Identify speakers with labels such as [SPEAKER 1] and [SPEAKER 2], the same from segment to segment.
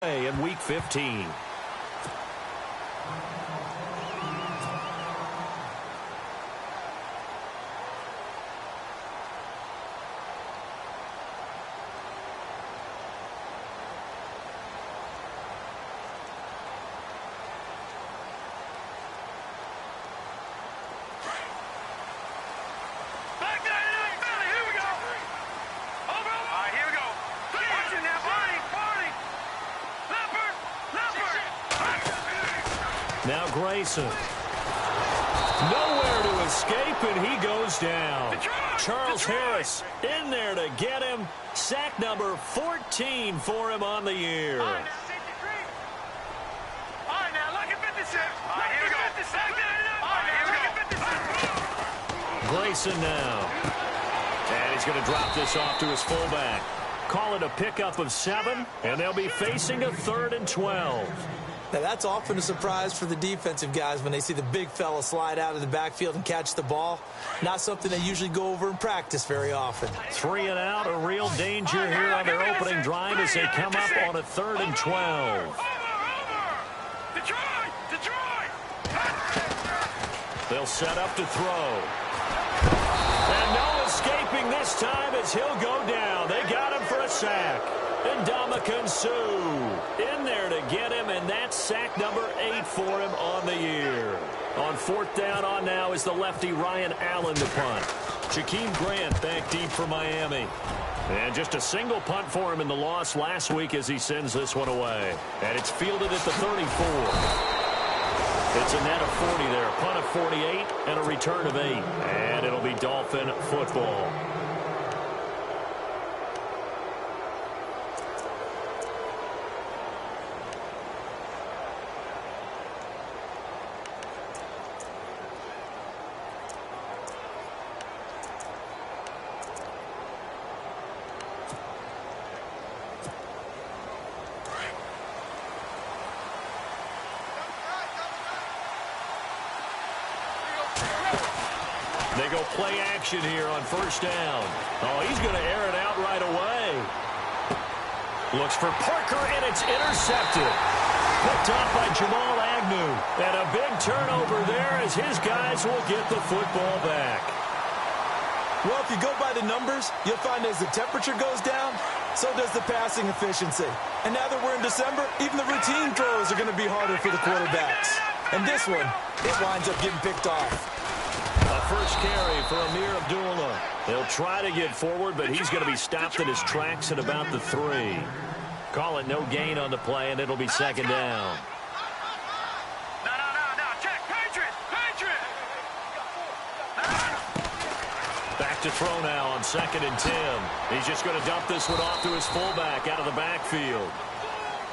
[SPEAKER 1] In Week 15. Now Grayson. Nowhere to escape, and he goes down. Charles Harris in there to get him. Sack number 14 for him on the year. All right, now look at 56. All right, here we go. Grayson now. And he's going to drop this off to his fullback. Call it a pickup of 7, and they'll be facing a 3rd and 12.
[SPEAKER 2] Now, that's often a surprise for the defensive guys when they see the big fella slide out of the backfield and catch the ball. Not something they usually go over in practice very often.
[SPEAKER 1] 3 and out, a real danger here on their opening drive as they come up on a 3rd and 12. They'll set up to throw. And no escaping this time as he'll go down. They got him for a sack. And Ndamukong Suh in there to get him, and that's sack number 8 for him on the year. On 4th down on now is the lefty Ryan Allen to punt. Jakeem Grant back deep for Miami. And just a single punt for him in the loss last week as he sends this one away. And it's fielded at the 34. It's a net of 40 there, a punt of 48, and a return of 8. And it'll be Dolphin football. They go play action here on 1st down. Oh, he's going to air it out right away. Looks for Parker, and it's intercepted. Picked off by Jamal Agnew. And a big turnover there as his guys will get the football back.
[SPEAKER 2] Well, if you go by the numbers, you'll find as the temperature goes down, so does the passing efficiency. And now that we're in December, even the routine throws are going to be harder for the quarterbacks. And this one, it winds up getting picked off.
[SPEAKER 1] A first carry for Amir Abdullah. He'll try to get forward, but he's going to be stopped in his tracks at about the 3. Call it no gain on the play, and it'll be 2nd down.
[SPEAKER 3] No. Check. Patriot.
[SPEAKER 1] Back to throw now on 2nd and 10. He's just going to dump this one off to his fullback out of the backfield.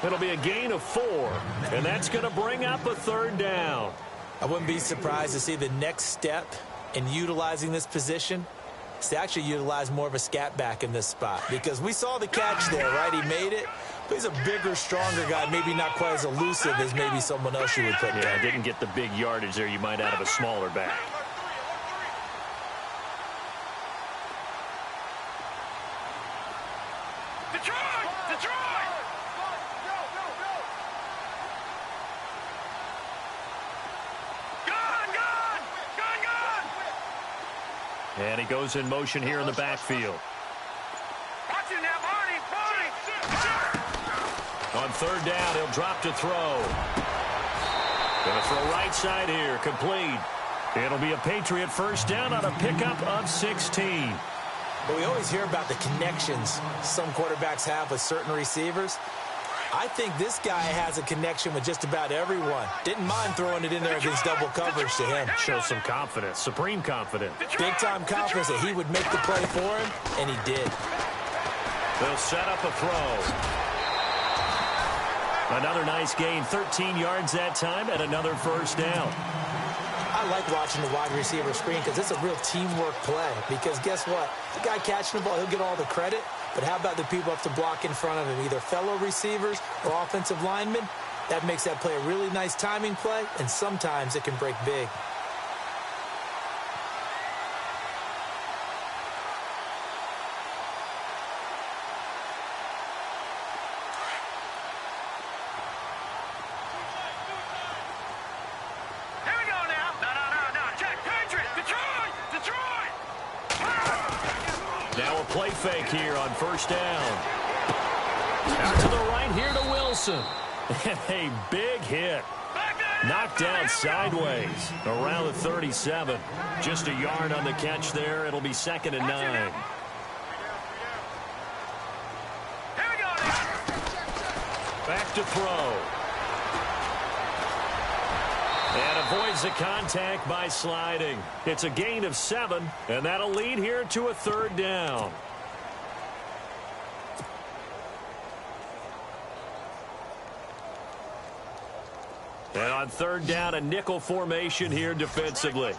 [SPEAKER 1] It'll be a gain of 4, and that's going to bring up a 3rd down.
[SPEAKER 2] I wouldn't be surprised to see the next step in utilizing this position is to actually utilize more of a scat back in this spot. Because we saw the catch there, right? He made it. But he's a bigger, stronger guy, maybe not quite as elusive as maybe someone else you would put there.
[SPEAKER 1] Didn't get the big yardage there you might out of a smaller back.
[SPEAKER 3] Detroit!
[SPEAKER 1] And he goes in motion here in the backfield.
[SPEAKER 3] Watch it now, Barney!
[SPEAKER 1] On 3rd down, he'll drop to throw. Going to throw right side here, complete. It'll be a Patriot 1st down on a pickup of 16.
[SPEAKER 2] But we always hear about the connections some quarterbacks have with certain receivers. I think this guy has a connection with just about everyone. Didn't mind throwing it in there against double coverage to him.
[SPEAKER 1] Shows some confidence, supreme confidence.
[SPEAKER 2] Big-time confidence that he would make the play for him, and he did.
[SPEAKER 1] They'll set up a throw. Another nice gain, 13 yards that time, and another 1st down.
[SPEAKER 2] I like watching the wide receiver screen because it's a real teamwork play. Because guess what? The guy catching the ball, he'll get all the credit. But how about the people have to block in front of him, either fellow receivers or offensive linemen? That makes that play a really nice timing play, and sometimes it can break big.
[SPEAKER 1] play fake here on first down. Out to the right here to Wilson. And a big hit. Knocked down sideways around the 37. Just a yard on the catch there. It'll be 2nd and 9. Back to throw. And avoids the contact by sliding. It's a gain of 7, and that'll lead here to a 3rd down. And on 3rd down, a nickel formation here defensively.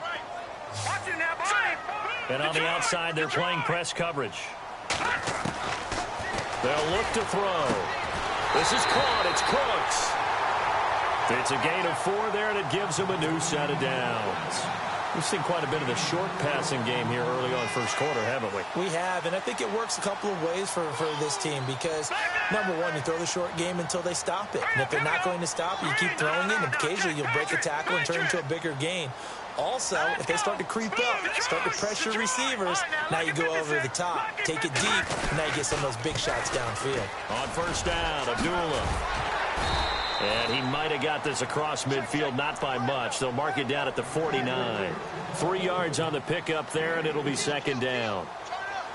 [SPEAKER 1] And on the outside, they're playing press coverage. They'll look to throw. This is caught. It's Crooks. It's a gain of 4 there, and it gives them a new set of downs. We've seen quite a bit of the short passing game here early on first quarter, haven't we?
[SPEAKER 2] We have, and I think it works a couple of ways for this team because, number one, you throw the short game until they stop it. And if they're not going to stop it, you keep throwing it, and occasionally you'll break a tackle and turn into a bigger gain. Also, if they start to creep up, start to pressure receivers, now you go over the top, take it deep, and now you get some of those big shots downfield.
[SPEAKER 1] On first down, Abdullah. And he might have got this across midfield, not by much. They'll mark it down at the 49. 3 yards on the pickup there, and it'll be 2nd down.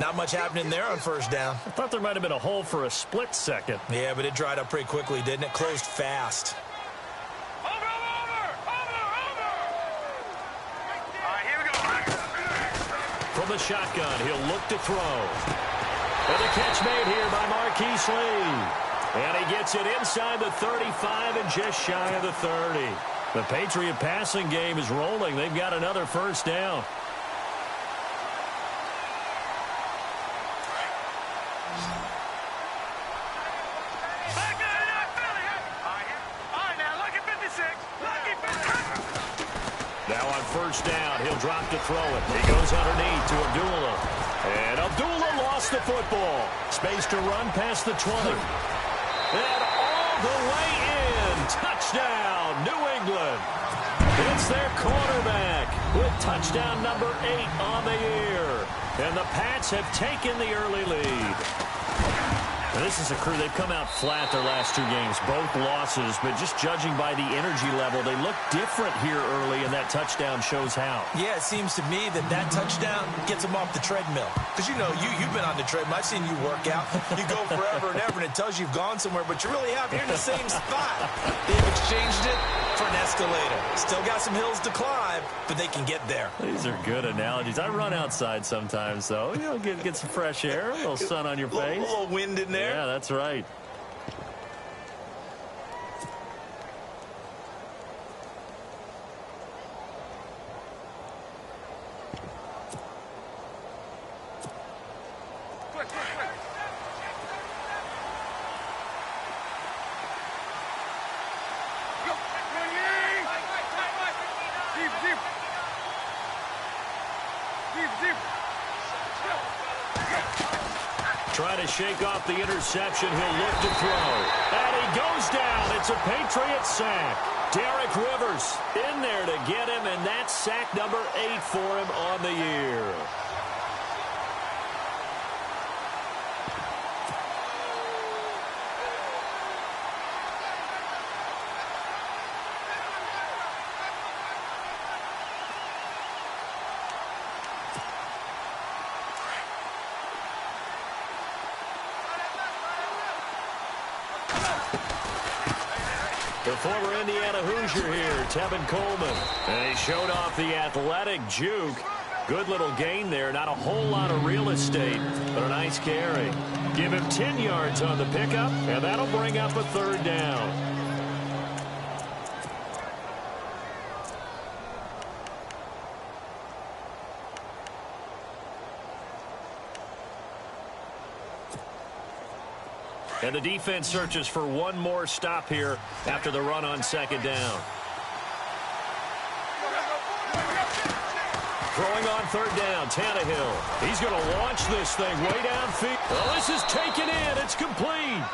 [SPEAKER 2] Not much happening there on first down.
[SPEAKER 1] I thought there might have been a hole for a split second.
[SPEAKER 2] Yeah, but it dried up pretty quickly, didn't it? Closed fast.
[SPEAKER 1] From the shotgun, he'll look to throw. And the catch made here by Marquise Lee. And he gets it inside the 35 and just shy of the 30. The Patriot passing game is rolling. They've got another first down. Now on first down, he'll drop to throw it. He goes underneath to Abdullah. And Abdullah lost the football. Space to run past the 20. And all the way in. Touchdown, New England. It's their quarterback with touchdown number 8 on the year. And the Pats have taken the early lead. Now, this is a crew, they've come out flat their last 2 games, both losses, but just judging by the energy level, they look different here early, and that touchdown shows how.
[SPEAKER 2] Yeah, it seems to me that touchdown gets them off the treadmill. Because, you know, you've been on the treadmill. I've seen you work out. You go forever and ever, and it tells you you've gone somewhere, but you really have. You're in the same spot. They've exchanged it for an escalator. Still got some hills to climb, but they can get there.
[SPEAKER 1] These are good analogies. I run outside sometimes, though. You know, get some fresh air, a little sun on your face.
[SPEAKER 2] A little wind in there.
[SPEAKER 1] Yeah, that's right. Trying to shake off the interception. He'll look to throw. And he goes down. It's a Patriot sack. Derek Rivers in there to get him, and that's sack number 8 for him on the year. The former Indiana Hoosier here, Tevin Coleman. And he showed off the athletic juke. Good little gain there. Not a whole lot of real estate, but a nice carry. Give him 10 yards on the pickup, and that'll bring up a 3rd down. And the defense searches for one more stop here after the run on 2nd down. Throwing on 3rd down, Tannehill. He's going to launch this thing way downfield. Well, this is taken in. It's complete.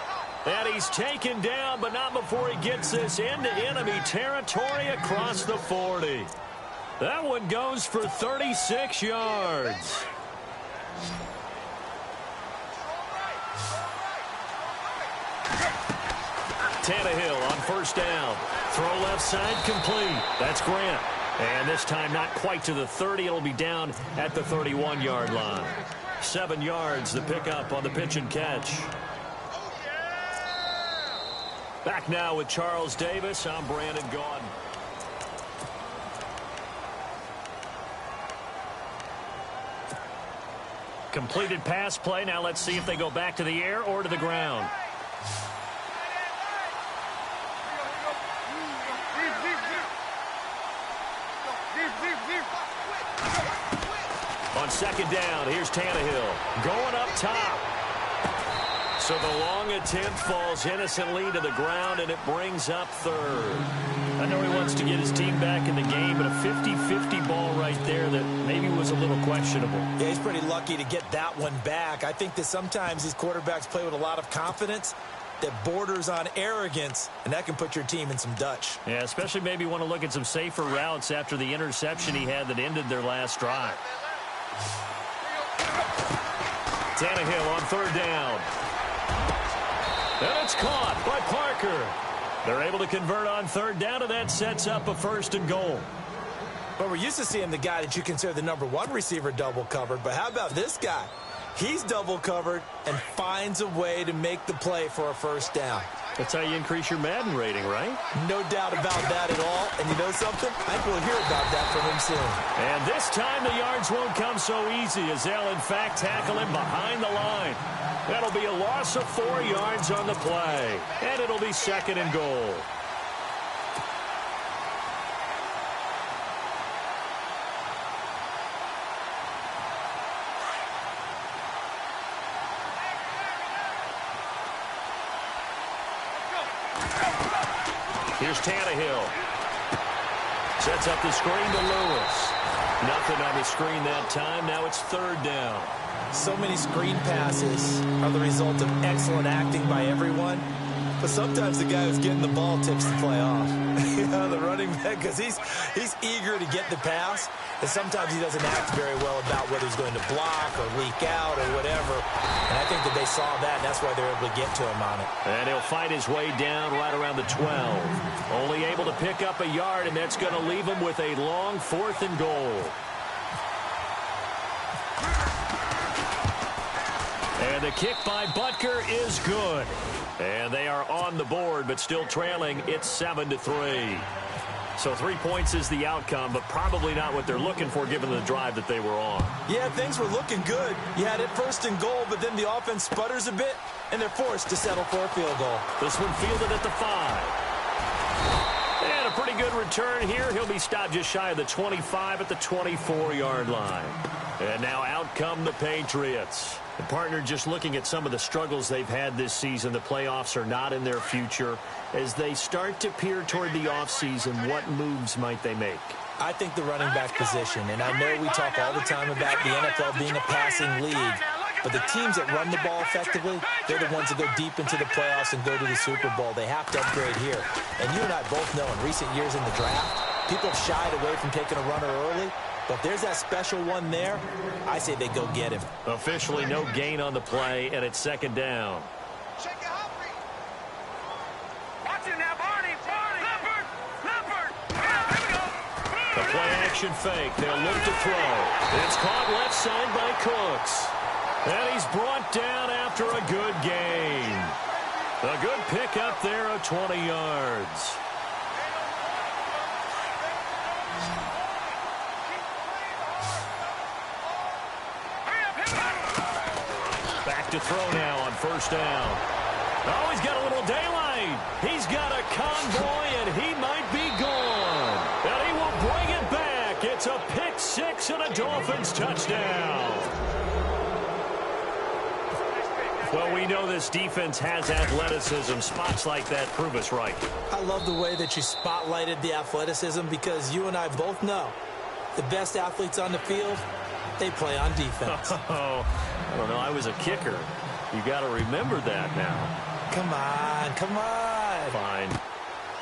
[SPEAKER 1] And he's taken down, but not before he gets this into enemy territory across the 40. That one goes for 36 yards. Tannehill on first down. Throw left side complete. That's Grant. And this time not quite to the 30. It'll be down at the 31-yard line. 7 yards the pickup on the pitch and catch. Back now with Charles Davis. I'm Brandon Gaudin. Completed pass play. Now let's see if they go back to the air or to the ground. On second down, here's Tannehill going up top. So the long attempt falls innocently to the ground, and it brings up third. I know he wants to get his team back in the game, but a 50-50 ball right there that maybe was a little questionable.
[SPEAKER 2] Yeah, he's pretty lucky to get that one back. I think that sometimes these quarterbacks play with a lot of confidence that borders on arrogance, and that can put your team in some Dutch.
[SPEAKER 1] Yeah, especially maybe want to look at some safer routes after the interception he had that ended their last drive. Tannehill on third down. And it's caught by Parker. They're able to convert on third down, and that sets up a 1st and goal.
[SPEAKER 2] Well, we're used to seeing the guy that you consider the #1 receiver double covered, but how about this guy? He's double covered and finds a way to make the play for a 1st down.
[SPEAKER 1] That's how you increase your Madden rating, right?
[SPEAKER 2] No doubt about that at all. And you know something? I think we'll hear about that from him soon.
[SPEAKER 1] And this time the yards won't come so easy as they'll, in fact, tackle him behind the line. That'll be a loss of 4 yards on the play. And it'll be 2nd and goal. Here's Tannehill. Sets up the screen to Lewis. Nothing on the screen that time. Now it's 3rd down.
[SPEAKER 2] So many screen passes are the result of excellent acting by everyone. But sometimes the guy who's getting the ball tips the play off. You know, the running back, because he's eager to get the pass. And sometimes he doesn't act very well about whether he's going to block or leak out or whatever. And I think that they saw that, and that's why they're able to get to him on it.
[SPEAKER 1] And he'll fight his way down right around the 12. Only able to pick up a yard, and that's going to leave him with a long 4th and goal. And the kick by Butker is good. And they are on the board, but still trailing. It's 7-3. So 3 points is the outcome, but probably not what they're looking for given the drive that they were on.
[SPEAKER 2] Yeah, things were looking good. You had it 1st and goal, but then the offense sputters a bit, and they're forced to settle for a field goal.
[SPEAKER 1] This one fielded at the 5. And a pretty good return here. He'll be stopped just shy of the 25 at the 24-yard line. And now out come the Patriots. The partner, just looking at some of the struggles they've had this season, the playoffs are not in their future. As they start to peer toward the offseason, what moves might they make?
[SPEAKER 2] I think the running back position, and I know we talk all the time about the NFL being a passing league, but the teams that run the ball effectively, they're the ones that go deep into the playoffs and go to the Super Bowl. They have to upgrade here. And you and I both know in recent years in the draft, people have shied away from taking a runner early. But if there's that special one there, I say they go get him.
[SPEAKER 1] Officially no gain on the play, and it's 2nd down.
[SPEAKER 3] Watch it now, Barney. Leopard. Yeah, here we go.
[SPEAKER 1] The play-action fake. They'll look to throw. It's caught left side by Cooks. And he's brought down after a good gain. A good pickup there of 20 yards. Back to throw now on 1st down. Oh, he's got a little daylight. He's got a convoy, and he might be gone. And he will bring it back. It's a pick 6 and a Dolphins touchdown. Well, we know this defense has athleticism. Spots like that prove us right.
[SPEAKER 2] I love the way that you spotlighted the athleticism because you and I both know the best athletes on the field, they play on defense.
[SPEAKER 1] Oh, I don't know. I was a kicker. You got to remember that now.
[SPEAKER 2] Come on.
[SPEAKER 1] Fine.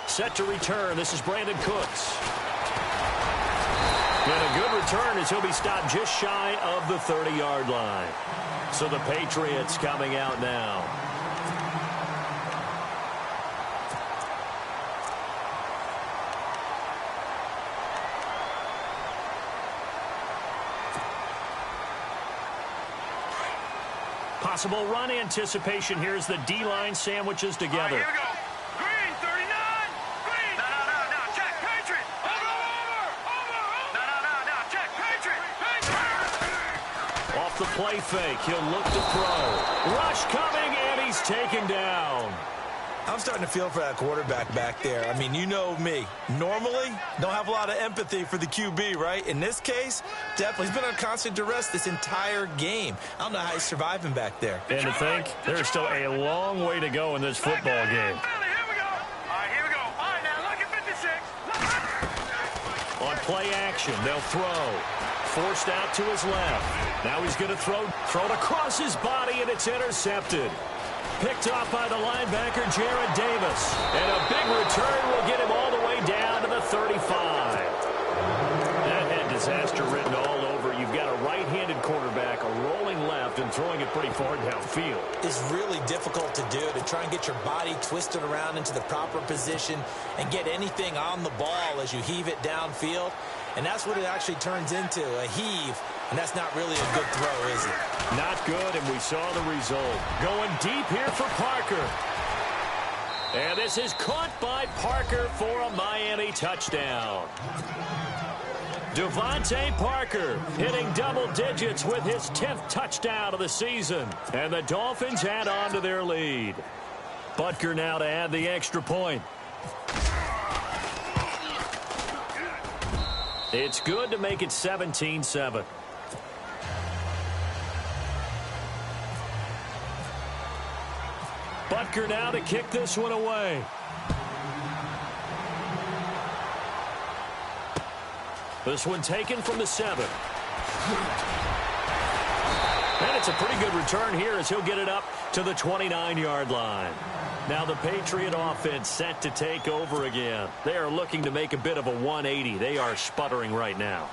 [SPEAKER 1] Set to return. This is Brandon Cooks. And a good return as he'll be stopped just shy of the 30-yard line. So the Patriots coming out now. possible run anticipation here as the D-line sandwiches together.
[SPEAKER 3] All right, here we go. Green, 39. Green. No. Check. Patriot. Over. No. Check. Patriot.
[SPEAKER 1] Off the play fake, he'll look to throw. Rush coming, and he's taken down.
[SPEAKER 2] I'm starting to feel for that quarterback back there. I mean, you know me. Normally, don't have a lot of empathy for the QB, right? In this case, definitely. He's been on constant duress this entire game. I don't know how he's surviving back there.
[SPEAKER 1] And to think, there's still a long way to go in this football game.
[SPEAKER 3] Here we go. All right, now look at 56.
[SPEAKER 1] On play action, they'll throw. Forced out to his left. Now he's going to throw it across his body, and it's intercepted. Picked off by the linebacker, Jared Davis. And a big return will get him all the way down to the 35. That had disaster written all over. You've got a right-handed quarterback, a rolling left, and throwing it pretty far downfield.
[SPEAKER 2] It's really difficult to do, to try and get your body twisted around into the proper position and get anything on the ball as you heave it downfield. And that's what it actually turns into, a heave. And that's not really a good throw, is it?
[SPEAKER 1] Not good, and we saw the result. Going deep here for Parker. And this is caught by Parker for a Miami touchdown. Devontae Parker hitting double digits with his 10th touchdown of the season. And the Dolphins add on to their lead. Butker now to add the extra point. It's good to make it 17-7. Butker now to kick this one away. This one taken from the 7. And it's a pretty good return here as he'll get it up to the 29-yard line. Now the Patriot offense set to take over again. They are looking to make a bit of a 180. They are sputtering right now.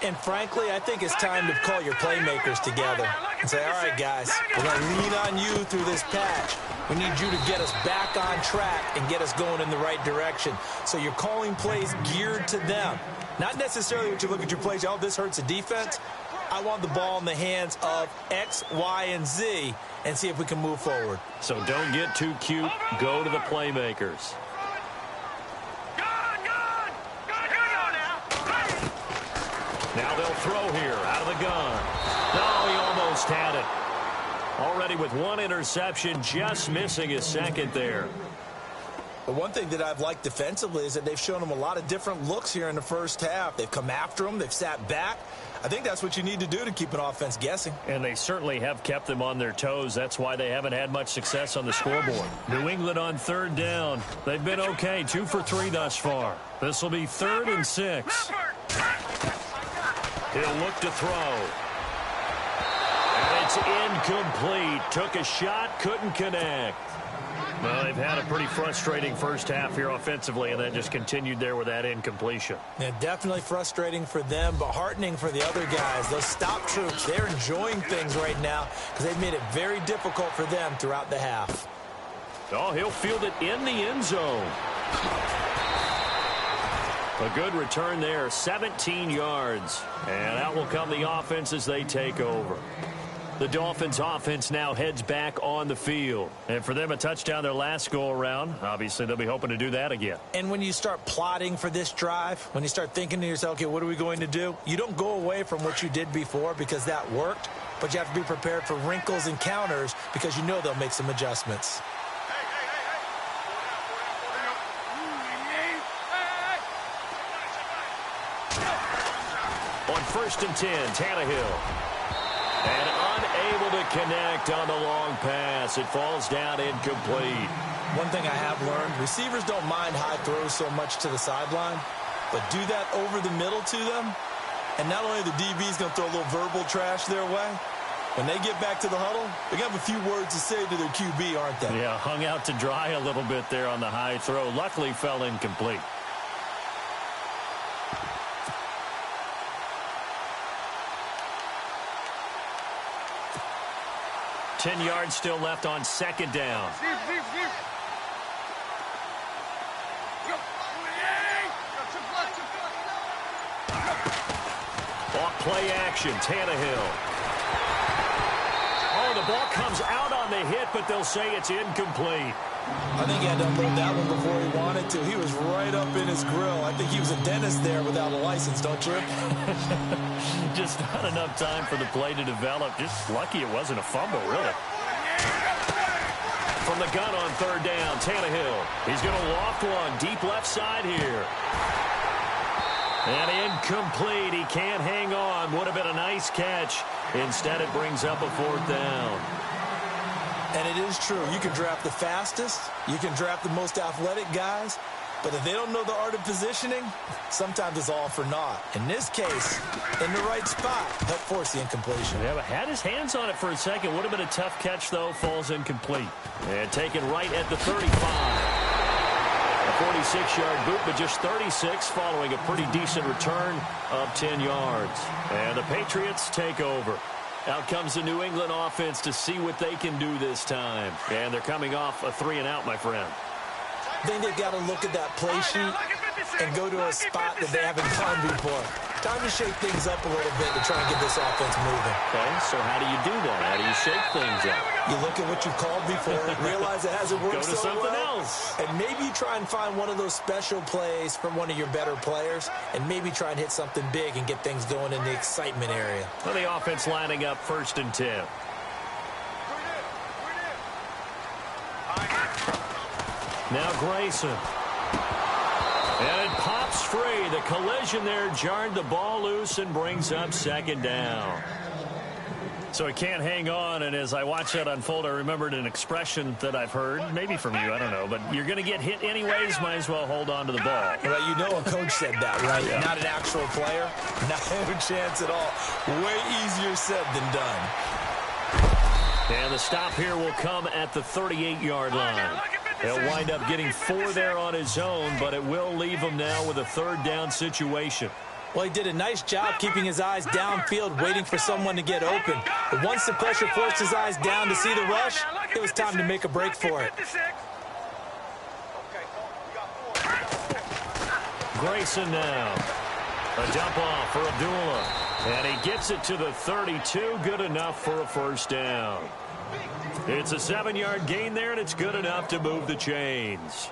[SPEAKER 2] And frankly, I think it's time to call your playmakers together and say, all right, guys, we're going to lean on you through this patch. We need you to get us back on track and get us going in the right direction. So you're calling plays geared to them. Not necessarily what you look at your plays, oh, this hurts the defense. I want the ball in the hands of X, Y, and Z and see if we can move forward.
[SPEAKER 1] So don't get too cute. Go to the playmakers. Now they'll throw here out of the gun. No, he almost had it. Already with one interception, just missing his second there.
[SPEAKER 2] But one thing that I've liked defensively is that they've shown him a lot of different looks here in the first half. They've come after him. They've sat back. I think that's what you need to do to keep an offense guessing.
[SPEAKER 1] And they certainly have kept them on their toes. That's why they haven't had much success on the scoreboard. New England on third down. They've been okay, 2 for 3 thus far. This will be 3rd and 6. He'll look to throw. And it's incomplete. Took a shot, couldn't connect. Well, they've had a pretty frustrating first half here offensively, and then just continued there with that incompletion.
[SPEAKER 2] Yeah, definitely frustrating for them, but heartening for the other guys. Those stop troops, they're enjoying things right now because they've made it very difficult for them throughout the half.
[SPEAKER 1] Oh, he'll field it in the end zone. A good return there, 17 yards. And out will come the offense as they take over. The Dolphins offense now heads back on the field. And for them, a touchdown their last go-around. Obviously, they'll be hoping to do that again.
[SPEAKER 2] And when you start plotting for this drive, when you start thinking to yourself, okay, what are we going to do? You don't go away from what you did before because that worked, but you have to be prepared for wrinkles and counters because you know they'll make some adjustments.
[SPEAKER 1] On 1st and 10, Tannehill. And unable to connect on the long pass. It falls down incomplete.
[SPEAKER 2] One thing I have learned, receivers don't mind high throws so much to the sideline, but do that over the middle to them, and not only the DB's going to throw a little verbal trash their way, when they get back to the huddle, they're going to have a few words to say to their QB, aren't they?
[SPEAKER 1] Yeah, hung out to dry a little bit there on the high throw. Luckily fell incomplete. Ten yards still left on 2nd down. Off play action, Tannehill. Oh, the ball comes out on the hit, but they'll say it's incomplete.
[SPEAKER 2] I think he had to unload that one before he wanted to. He was right up in his grill. I think he was a dentist there without a license, don't you?
[SPEAKER 1] Just not enough time for the play to develop. Just lucky it wasn't a fumble, really. From the gun on third down, Tannehill. He's going to loft one deep left side here. And incomplete. He can't hang on. Would have been a nice catch. Instead, it brings up a fourth down.
[SPEAKER 2] And it is true. You can draft the fastest. You can draft the most athletic guys. But if they don't know the art of positioning, sometimes it's all for naught. In this case, in the right spot, help force the incompletion.
[SPEAKER 1] Yeah, but had his hands on it for a second. Would have been a tough catch, though. Falls incomplete. And taken right at the 35. A 46-yard boot, but just 36 following a pretty decent return of 10 yards. And the Patriots take over. Out comes the New England offense to see what they can do this time. And they're coming off a 3-and-out, my friend.
[SPEAKER 2] I think they've got to look at that play sheet and go to a spot that they haven't gone before. Time to shake things up a little bit to try and get this offense moving.
[SPEAKER 1] Okay, so how do you do that? How do you shake things up?
[SPEAKER 2] You look at what you've called before, realize it hasn't worked
[SPEAKER 1] Go to
[SPEAKER 2] so
[SPEAKER 1] something
[SPEAKER 2] well,
[SPEAKER 1] else.
[SPEAKER 2] and maybe you try and find one of those special plays from one of your better players, and maybe try and hit something big and get things going in the excitement area.
[SPEAKER 1] Well, the offense lining up 1st and 10. Now Grayson. And it pops free. The collision there jarred the ball loose and brings up 2nd down. So he can't hang on, and as I watch that unfold, I remembered an expression that I've heard, maybe from you, I don't know, but you're going to get hit anyways, might as well hold on to the ball.
[SPEAKER 2] Well, you know a coach said that, right?
[SPEAKER 1] Yeah.
[SPEAKER 2] Not an actual player. Not a chance at all. Way easier said than done.
[SPEAKER 1] And the stop here will come at the 38-yard line. He'll wind up getting 4 there on his own, but it will leave him now with a 3rd down situation.
[SPEAKER 2] Well, he did a nice job keeping his eyes downfield, waiting for someone to get open. But once the pressure forced his eyes down to see the rush, it was time to make a break for it.
[SPEAKER 1] Grayson now. A dump off for Abdullah. And he gets it to the 32. Good enough for a 1st down. It's a 7-yard gain there, and it's good enough to move the chains.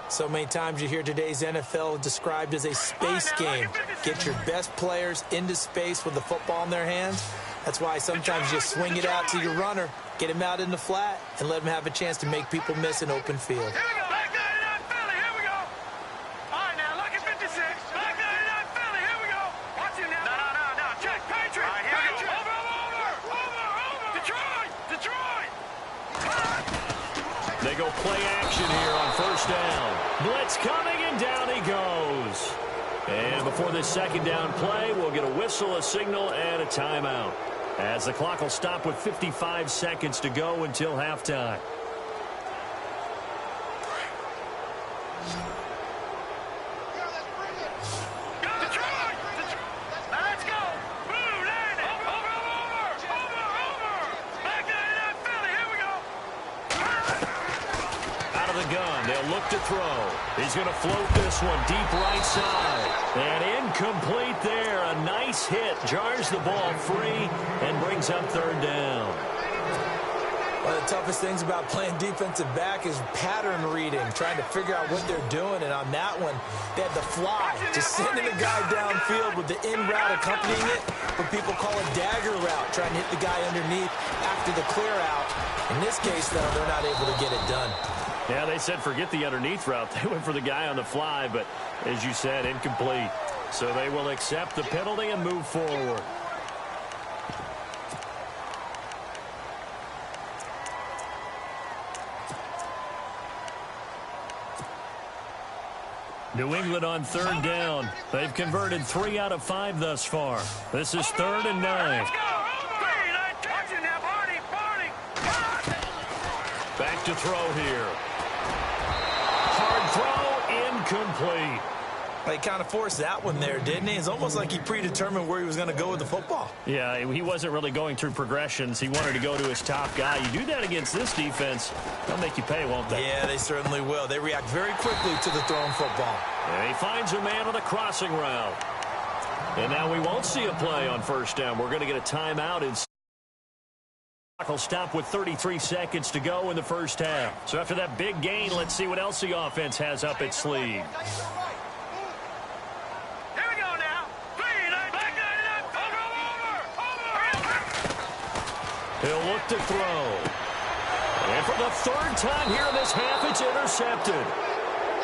[SPEAKER 2] So many times you hear today's NFL described as a space game. Get your best players into space with the football in their hands. That's why sometimes you swing it out to your runner, get him out in the flat, and let him have a chance to make people miss an open field.
[SPEAKER 1] They go play action here on 1st down. Blitz coming, and down he goes. And before this 2nd down play, we'll get a whistle, a signal, and a timeout, as the clock will stop with 55 seconds to go until halftime. Look to throw. He's going to float this one deep right side. And incomplete there. A nice hit. Jars the ball free and brings up 3rd down.
[SPEAKER 2] One of the toughest things about playing defensive back is pattern reading, trying to figure out what they're doing. And on that one, they had the fly, just sending the guy downfield with the in route accompanying it, what people call a dagger route, trying to hit the guy underneath after the clear out. In this case, though, they're not able to get it done.
[SPEAKER 1] Yeah, they said forget the underneath route. They went for the guy on the fly, but as you said, incomplete. So they will accept the penalty and move forward. New England on 3rd down. They've converted 3 out of 5 thus far. This is 3rd and 9. Back to throw here. Hard throw, incomplete.
[SPEAKER 2] He kind of forced that one there, didn't he? It's almost like he predetermined where he was going to go with the football.
[SPEAKER 1] Yeah, he wasn't really going through progressions. He wanted to go to his top guy. You do that against this defense, they'll make you pay, won't they?
[SPEAKER 2] Yeah, they certainly will. They react very quickly to the thrown football.
[SPEAKER 1] And he finds a man on a crossing route. And now we won't see a play on 1st down. We're going to get a timeout in Will stop with 33 seconds to go in the first half. So after that big gain, let's see what else the offense has up its sleeve.
[SPEAKER 3] Here we go now.
[SPEAKER 1] He'll look to throw. And for the third time here in this half, it's intercepted.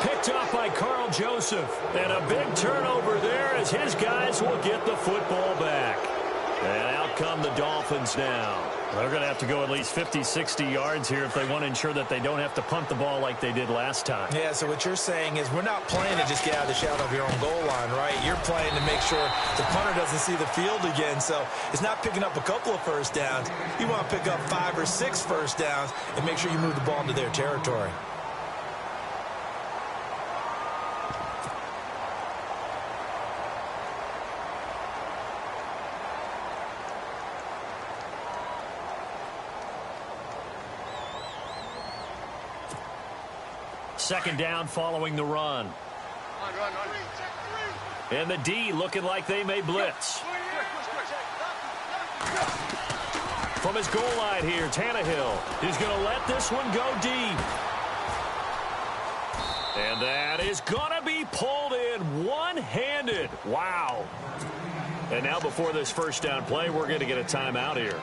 [SPEAKER 1] Picked up by Carl Joseph. And a big turnover there as his guys will get the football back. And out come the Dolphins now. They're going to have to go at least 50, 60 yards here if they want to ensure that they don't have to punt the ball like they did last time.
[SPEAKER 2] Yeah, so what you're saying is we're not playing to just get out of the shadow of your own goal line, right? You're playing to make sure the punter doesn't see the field again. So it's not picking up a couple of first downs. You want to pick up 5 or 6 first downs and make sure you move the ball into their territory.
[SPEAKER 1] Second down following the run. And the D looking like they may blitz. From his goal line here, Tannehill is going to let this one go deep. And that is going to be pulled in one-handed. Wow. And now before this first down play, we're going to get a timeout here,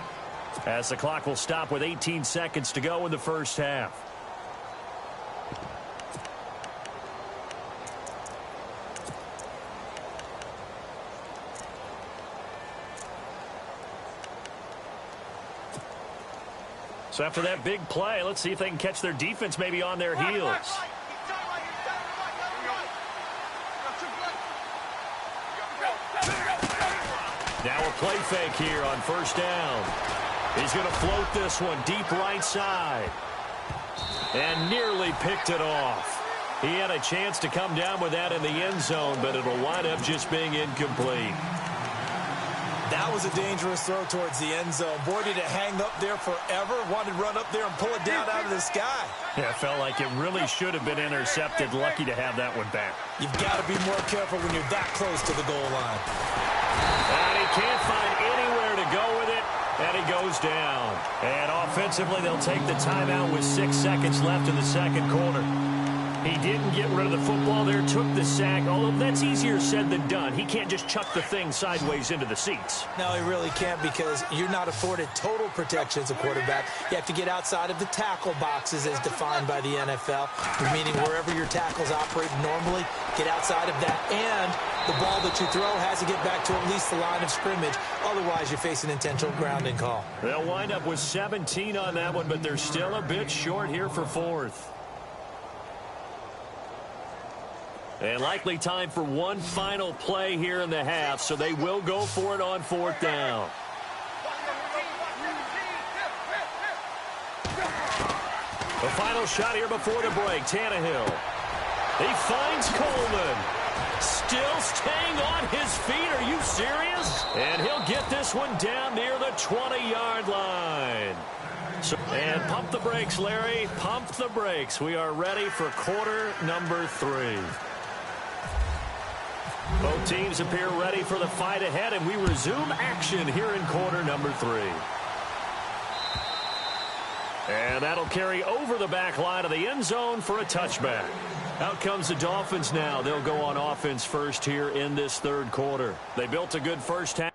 [SPEAKER 1] as the clock will stop with 18 seconds to go in the first half. So after that big play, let's see if they can catch their defense maybe on their heels. Now a play fake here on first down. He's going to float this one deep right side. And nearly picked it off. He had a chance to come down with that in the end zone, but it'll wind up just being incomplete.
[SPEAKER 2] That was a dangerous throw towards the end zone. Boy, did it hang up there forever. Wanted to run up there and pull it down out of the sky.
[SPEAKER 1] Yeah, it felt like it really should have been intercepted. Lucky to have that one back.
[SPEAKER 2] You've got to be more careful when you're that close to the goal line.
[SPEAKER 1] And he can't find anywhere to go with it, and he goes down. And offensively, they'll take the timeout with 6 seconds left in the second quarter. He didn't get rid of the football there, took the sack, although that's easier said than done. He can't just chuck the thing sideways into the seats.
[SPEAKER 2] No, he really can't, because you're not afforded total protection as a quarterback. You have to get outside of the tackle boxes as defined by the NFL, meaning wherever your tackles operate normally, get outside of that, and the ball that you throw has to get back to at least the line of scrimmage. Otherwise, you're facing intentional grounding call.
[SPEAKER 1] They'll wind up with 17 on that one, but they're still a bit short here for fourth. And likely time for one final play here in the half, so they will go for it on fourth down. The final shot here before the break, Tannehill. He finds Coleman. Still staying on his feet. Are you serious? And he'll get this one down near the 20-yard line. And pump the brakes, Larry. Pump the brakes. We are ready for quarter number 3. Both teams appear ready for the fight ahead, and we resume action here in quarter number 3. And that'll carry over the back line of the end zone for a touchback. Out comes the Dolphins now. They'll go on offense first here in this third quarter. They built a good first half.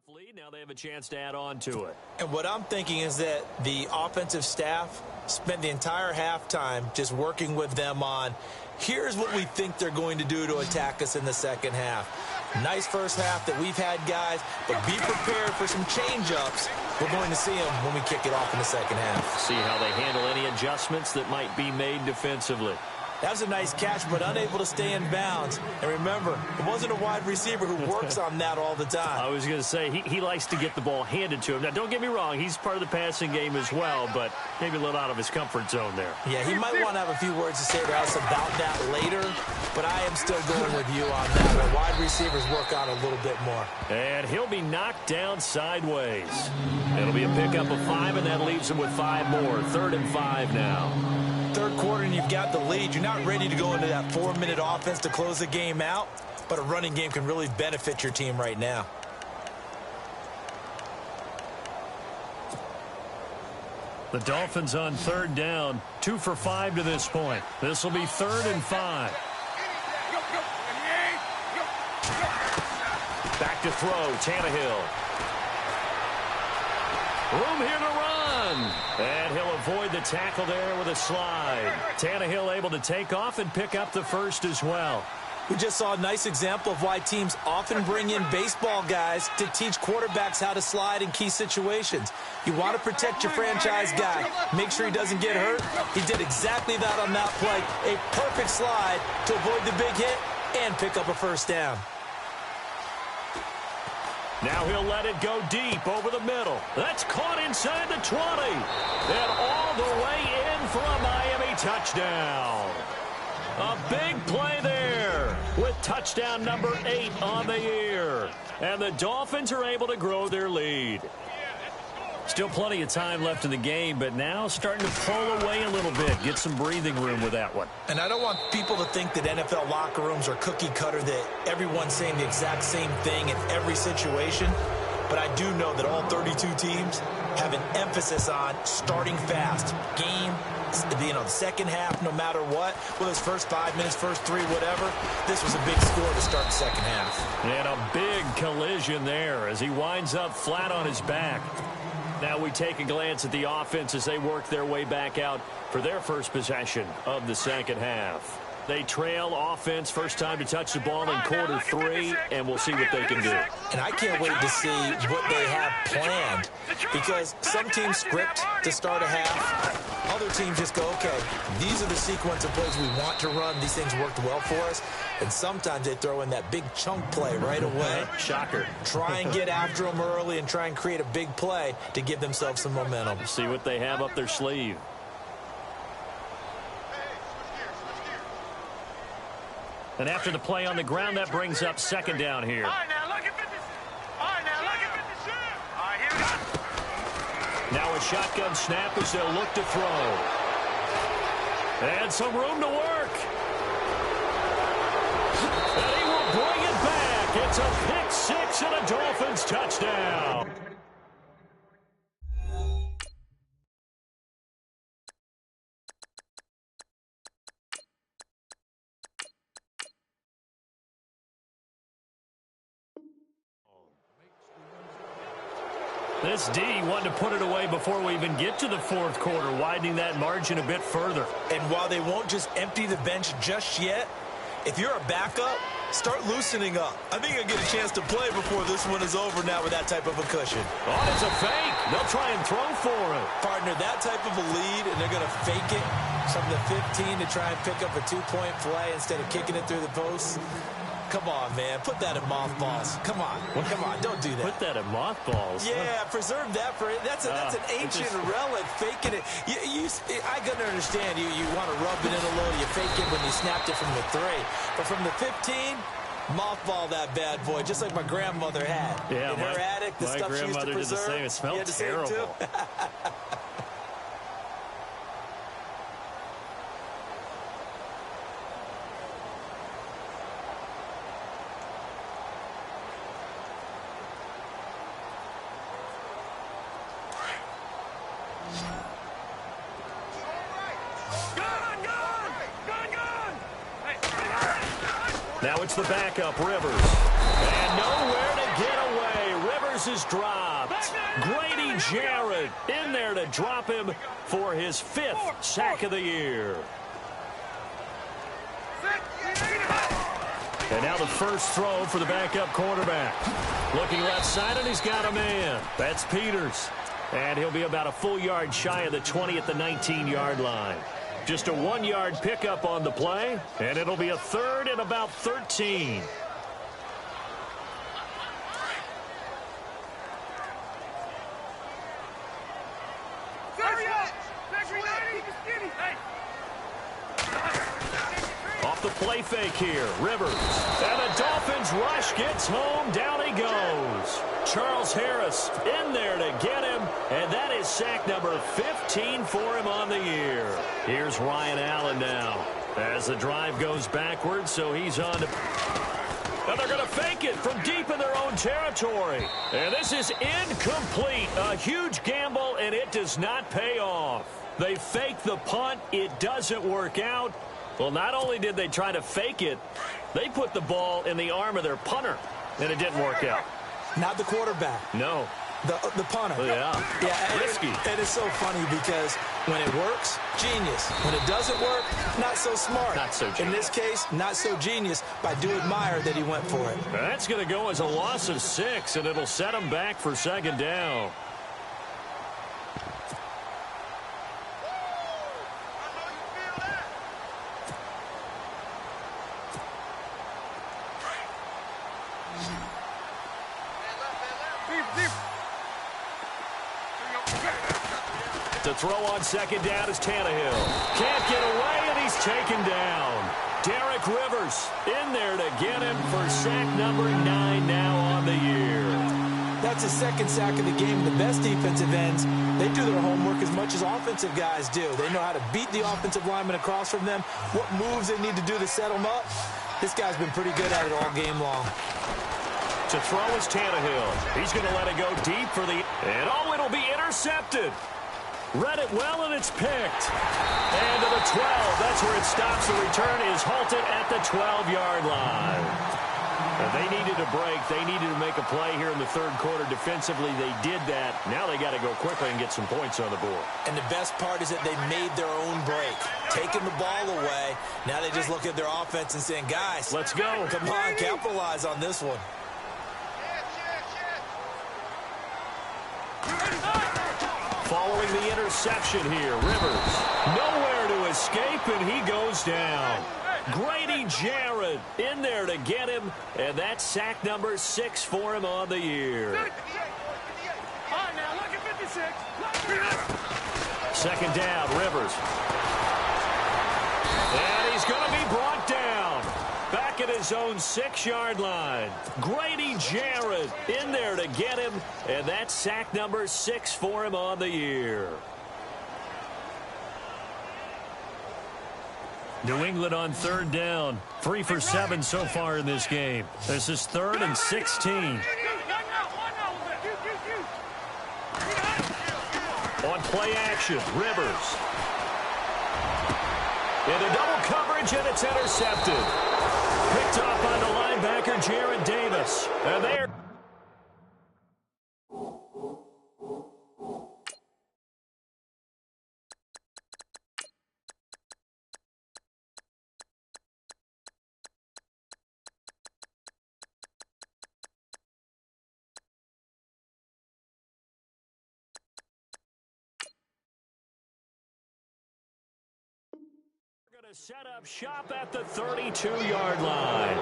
[SPEAKER 1] Lead. Now they have a chance to add on to it.
[SPEAKER 2] And what I'm thinking is that the offensive staff spent the entire halftime just working with them on, here's what we think they're going to do to attack us in the second half. Nice first half that we've had, guys, but be prepared for some change-ups. We're going to see them when we kick it off in the second half.
[SPEAKER 1] See how they handle any adjustments that might be made defensively.
[SPEAKER 2] That was a nice catch, but unable to stay in bounds. And remember, it wasn't a wide receiver who works on that all the time.
[SPEAKER 1] I was going to say, he likes to get the ball handed to him. Now, don't get me wrong, he's part of the passing game as well, but maybe a little out of his comfort zone there.
[SPEAKER 2] Yeah, he might want to have a few words to say to us about that later, but I am still going with you on that. The wide receivers work on a little bit more.
[SPEAKER 1] And he'll be knocked down sideways. It'll be a pickup of 5, and that leaves him with 5 more. 3rd and 5 now.
[SPEAKER 2] Third quarter, and you've got the lead. You're not ready to go into that 4-minute offense to close the game out, but a running game can really benefit your team right now.
[SPEAKER 1] The Dolphins on 3rd down, 2 for 5 to this point. This will be 3rd and 5. Back to throw, Tannehill. Room here to run. And he'll avoid the tackle there with a slide. Tannehill able to take off and pick up the first as well.
[SPEAKER 2] We just saw a nice example of why teams often bring in baseball guys to teach quarterbacks how to slide in key situations. You want to protect your franchise guy. Make sure he doesn't get hurt. He did exactly that on that play. A perfect slide to avoid the big hit and pick up a first down.
[SPEAKER 1] Now he'll let it go deep over the middle. That's caught inside the 20. And all the way in for a Miami touchdown. A big play there with touchdown number 8 on the year. And the Dolphins are able to grow their lead. Still plenty of time left in the game, but now starting to pull away a little bit. Get some breathing room with that one.
[SPEAKER 2] And I don't want people to think that NFL locker rooms are cookie cutter, that everyone's saying the exact same thing in every situation. But I do know that all 32 teams have an emphasis on starting fast. Game, the second half, no matter what. Whether it's first 5 minutes, first 3, whatever. This was a big score to start the second half.
[SPEAKER 1] And a big collision there as he winds up flat on his back. Now we take a glance at the offense as they work their way back out for their first possession of the second half. They trail offense, first time to touch the ball in quarter 3, and we'll see what they can do.
[SPEAKER 2] And I can't wait to see what they have planned, because some teams script to start a half. Other teams just go, okay, these are the sequence of plays we want to run. These things worked well for us. And sometimes they throw in that big chunk play right away.
[SPEAKER 1] Shocker.
[SPEAKER 2] Try and get after them early and try and create a big play to give themselves some momentum.
[SPEAKER 1] See what they have up their sleeve. And after the play on the ground, that brings up second down here.
[SPEAKER 3] All right, now look at 56. All right, now look at 56. All right, here we go.
[SPEAKER 1] Now a shotgun snap as they'll look to throw. And some room to work. And he will bring it back. It's a pick 6 and a Dolphins touchdown. This D wanted to put it away before we even get to the fourth quarter, widening that margin a bit further.
[SPEAKER 2] And while they won't just empty the bench just yet, if you're a backup, start loosening up. I think you'll get a chance to play before this one is over now with that type of a cushion.
[SPEAKER 1] Oh, it's a fake. They'll try and throw for it.
[SPEAKER 2] Partner, that type of a lead, and they're going to fake it from the 15 to try and pick up a 2-point play instead of kicking it through the posts. Come on, man. Put that in mothballs. Come on. Come on. Don't do that.
[SPEAKER 1] Put that in mothballs.
[SPEAKER 2] Yeah, preserve that for it. That's an ancient relic. Faking it. I can understand you want to rub it in a little. You fake it when you snapped it from the 3. But from the 15, mothball that bad boy, just like my grandmother had.
[SPEAKER 1] Yeah,
[SPEAKER 2] in her attic, the stuff she used to preserve.
[SPEAKER 1] Did the same. It smelled terrible. Now it's the backup, Rivers. And nowhere to get away. Rivers is dropped. Grady Jarrett in there to drop him for his 5th sack of the year. And now the first throw for the backup quarterback. Looking left side, and he's got a man. That's Peters. And he'll be about a full yard shy of the 20 at the 19-yard line. Just a 1-yard pickup on the play, and it'll be a 3rd and about 13. Off the play fake here, Rivers. And the Dolphins rush gets home, down he goes. Charles Harris in there to get him, and that is sack number 15 for him on the year. Here's Ryan Allen now as the drive goes backwards, so he's on to... Now they're going to fake it from deep in their own territory. And this is incomplete. A huge gamble, and it does not pay off. They fake the punt. It doesn't work out. Well, not only did they try to fake it, they put the ball in the arm of their punter, and it didn't work out.
[SPEAKER 2] Not the quarterback.
[SPEAKER 1] No.
[SPEAKER 2] The punter.
[SPEAKER 1] Yeah. Risky.
[SPEAKER 2] And it's so funny because when it works, genius. When it doesn't work, not so smart.
[SPEAKER 1] Not so genius.
[SPEAKER 2] In this case, not so genius, but I do admire that he went for it.
[SPEAKER 1] That's going to go as a loss of 6, and it'll set him back for 2nd down. To throw on 2nd down is Tannehill. Can't get away, and he's taken down. Derek Rivers in there to get him for sack number 9 now on the year.
[SPEAKER 2] That's his 2nd sack of the game. The best defensive ends, they do their homework as much as offensive guys do. They know how to beat the offensive lineman across from them, what moves they need to do to set them up. This guy's been pretty good at it all game long.
[SPEAKER 1] To throw is Tannehill. He's going to let it go deep for the... And it'll be intercepted. Read it well, and it's picked. And to the 12. That's where it stops. The return is halted at the 12-yard line. And they needed a break. They needed to make a play here in the 3rd quarter. Defensively, they did that. Now they got to go quickly and get some points on the board.
[SPEAKER 2] And the best part is that they made their own break. Taking the ball away. Now they just look at their offense and saying, guys,
[SPEAKER 1] let's go.
[SPEAKER 2] Come on, capitalize on this one.
[SPEAKER 1] Following the interception here, Rivers nowhere to escape, and he goes down. Grady Jarrett in there to get him, and that's sack number 6 for him on the year.
[SPEAKER 3] All right, now look at 56.
[SPEAKER 1] 2nd down, Rivers. And he's going to be brought down. Back at his own 6-yard line. Grady Jarrett in there to get him, and that's sack number 6 for him on the year. New England on 3rd down. 3 for 7 so far in this game. This is 3rd and 16. On play action, Rivers. Into double coverage, and it's intercepted. Picked off by the linebacker, Jared Davis. And there. Going to set up shop at the 32-yard line.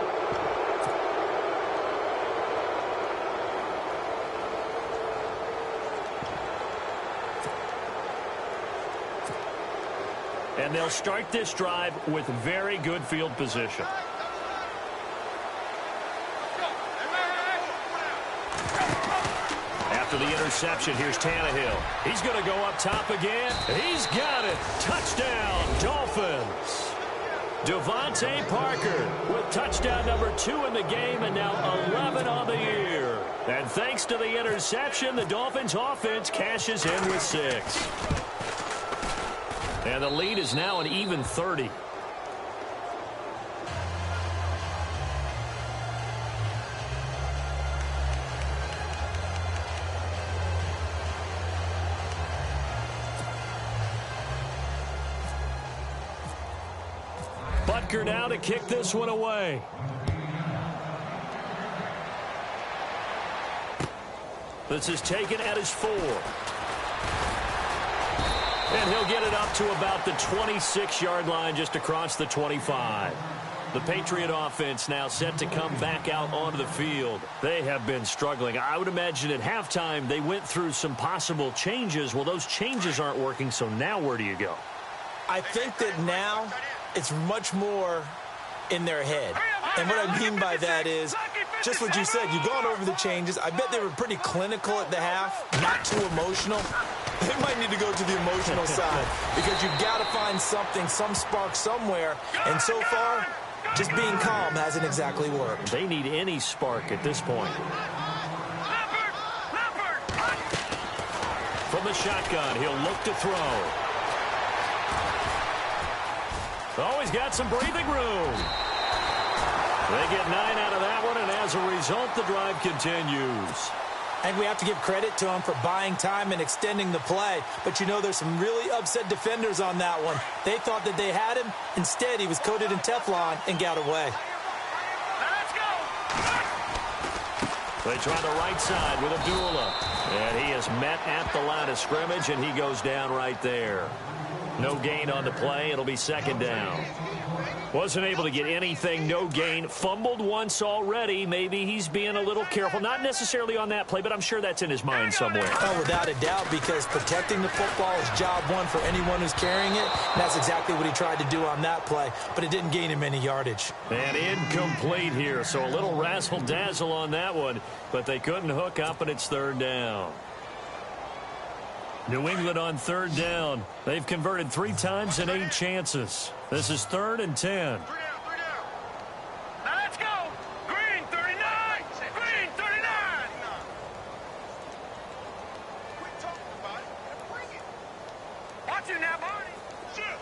[SPEAKER 1] And they'll start this drive with very good field position. After the interception, here's Tannehill. He's going to go up top again. He's got it. Touchdown, Dolphins. Devontae Parker with touchdown number 2 in the game, and now 11 on the year. And thanks to the interception, the Dolphins offense cashes in with 6. And the lead is now an even 30. Butker now to kick this one away. This is taken at his 4. And he'll get it up to about the 26-yard line just across the 25. The Patriot offense now set to come back out onto the field. They have been struggling. I would imagine at halftime they went through some possible changes. Well, those changes aren't working, so now where do you go?
[SPEAKER 2] I think that now it's much more in their head. And what I mean by that is just what you said. You've gone over the changes. I bet they were pretty clinical at the half, not too emotional. They might need to go to the emotional side because you've got to find something, some spark somewhere. And so far, just being calm hasn't exactly worked.
[SPEAKER 1] They need any spark at this point. From the shotgun, he'll look to throw. Oh, he's got some breathing room. They get 9 out of that one, and as a result, the drive continues.
[SPEAKER 2] And we have to give credit to him for buying time and extending the play. But, you know, there's some really upset defenders on that one. They thought that they had him. Instead, he was coated in Teflon and got away.
[SPEAKER 3] Let's go.
[SPEAKER 1] They try the right side with Abdullah. And he is met at the line of scrimmage, and he goes down right there. No gain on the play. It'll be second down. Wasn't able to get anything, no gain. Fumbled once already. Maybe he's being a little careful. Not necessarily on that play, but I'm sure that's in his mind somewhere.
[SPEAKER 2] Oh, without a doubt, because protecting the football is job one for anyone who's carrying it. And that's exactly what he tried to do on that play, but it didn't gain him any yardage.
[SPEAKER 1] And incomplete here, so a little razzle-dazzle on that one, but they couldn't hook up, and it's third down. New England on third down. They've converted 3 times in 8 chances. This is 3rd and 10.
[SPEAKER 3] Now let's go. Green 39. Green 39. Quit talking about it and bring it. Watch it now, Barney. Shift.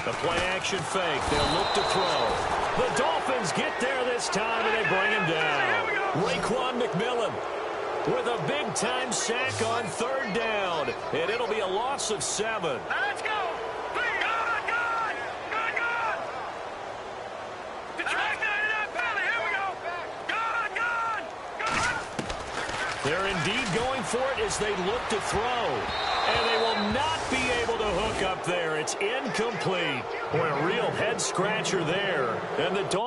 [SPEAKER 1] The play-action fake. They'll look to throw. The Dolphins get there this time, and they bring him down. Raekwon McMillan with a big-time sack on third down, and it'll be a loss of 7.
[SPEAKER 3] Now let's go. Good. Detroit 99 penalty. Here we go. Good.
[SPEAKER 1] They're indeed going for it as they look to throw. And they will not be able to hook up there. It's incomplete. Boy, a real head-scratcher there. And the Dolphins.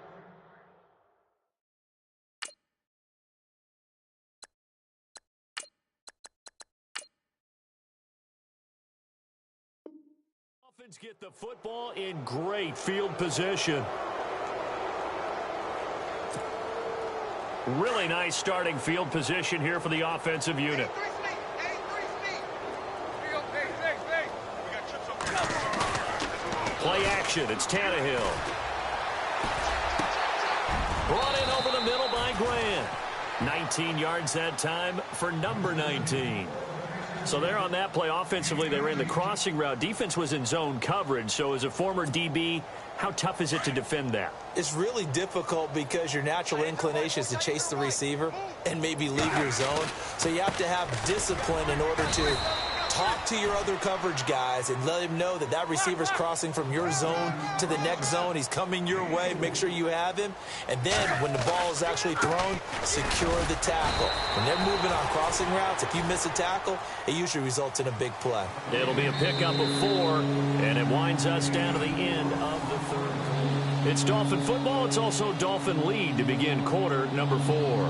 [SPEAKER 1] Get the football in great field position. Really nice starting field position here for the offensive unit. Play action. It's Tannehill. Brought in over the middle by Grant. 19 yards that time for number 19. So there on that play, offensively, they ran the crossing route. Defense was in zone coverage. So as a former DB, how tough is it to defend that?
[SPEAKER 2] It's really difficult because your natural inclination is to chase the receiver and maybe leave your zone. So you have to have discipline in order to talk to your other coverage guys and let him know that that receiver's crossing from your zone to the next zone. He's coming your way. Make sure you have him. And then when the ball is actually thrown, secure the tackle. When they're moving on crossing routes, if you miss a tackle, it usually results in a big play.
[SPEAKER 1] It'll be a pickup of 4, and it winds us down to the end of the third. It's Dolphin football. It's also Dolphin lead to begin quarter number 4.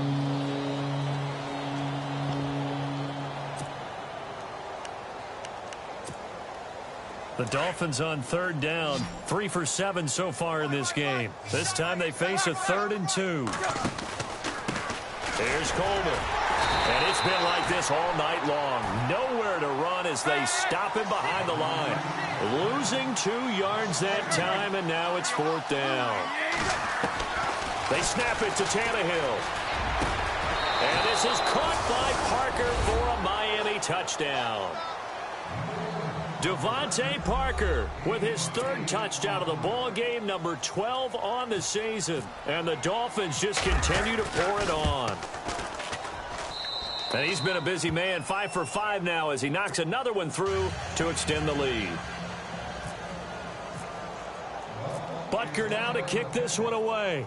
[SPEAKER 1] The Dolphins on third down, 3 for 7 so far in this game. This time they face a 3rd and 2. Here's Coleman. And it's been like this all night long. Nowhere to run as they stop him behind the line. Losing 2 yards that time, and now it's 4th down. They snap it to Tannehill. And this is caught by Parker for a Miami touchdown. Devontae Parker with his 3rd touchdown of the ball game, number 12 on the season. And the Dolphins just continue to pour it on. And he's been a busy man, 5 for 5 now as he knocks another one through to extend the lead. Butker now to kick this one away.